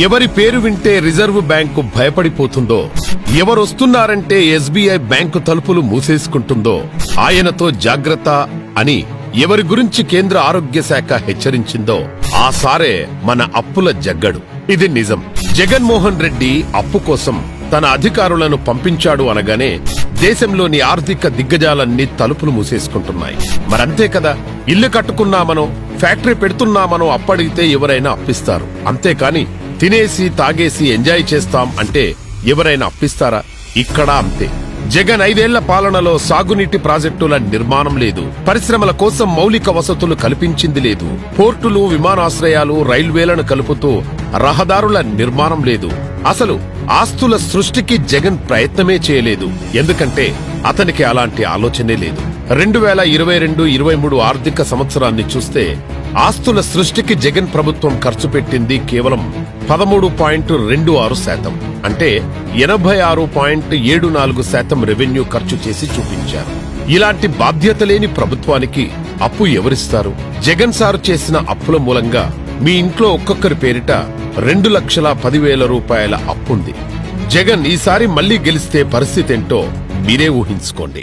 ఎవరి పేరు వింటే రిజర్వ్ బ్యాంకు భయపడిపోతుందో, ఎవరొస్తున్నారంటే ఎస్బీఐ బ్యాంకు తలుపులు మూసేసుకుంటుందో ఆయనతో జాగ్రత్త అని ఎవరి గురించి కేంద్ర ఆరోగ్య శాఖ హెచ్చరించిందో ఆ సారే మన అప్పుల జగ్గడు. ఇది నిజం. జగన్మోహన్ రెడ్డి అప్పు కోసం తన అధికారులను పంపించాడు అనగానే దేశంలోని ఆర్థిక దిగ్గజాలన్నీ తలుపులు మూసేసుకుంటున్నాయి. మరంతే కదా, ఇల్లు కట్టుకున్నామనో ఫ్యాక్టరీ పెడుతున్నామనో అప్పడిగితే ఎవరైనా అప్పిస్తారు. అంతేకాని తినేసి తాగేసి ఎంజాయ్ చేస్తాం అంటే ఎవరైనా అప్పిస్తారా? ఇక్కడ అంతే. జగన్ 5 ఏళ్ల పాలనలో సాగునీటి ప్రాజెక్టుల నిర్మాణం లేదు, పరిశ్రమల కోసం మౌలిక వసతులు కల్పించింది లేదు, పోర్టులు, విమానాశ్రయాలు, రైల్వేలను కలుపుతూ రహదారుల నిర్మాణం లేదు. అసలు ఆస్తుల సృష్టికి జగన్ ప్రయత్నమే చేయలేదు. ఎందుకంటే అతనికి అలాంటి ఆలోచనే లేదు. 2022-23 ఆర్థిక సంవత్సరాన్ని చూస్తే ఆస్తుల సృష్టికి జగన్ ప్రభుత్వం ఖర్చు పెట్టింది కేవలం 13.26%. అంటే 86.74% రెవెన్యూ ఖర్చు చేసి చూపించారు. ఇలాంటి బాధ్యత లేని ప్రభుత్వానికి అప్పు ఎవరిస్తారు? జగన్ సారు చేసిన అప్పుల మూలంగా మీ ఇంట్లో ఒక్కొక్కరి పేరిట 2,10,000 రూపాయల అప్పుంది. జగన్ ఈసారి మళ్లీ గెలిస్తే పరిస్థితేంటో మీరే ఊహించుకోండి.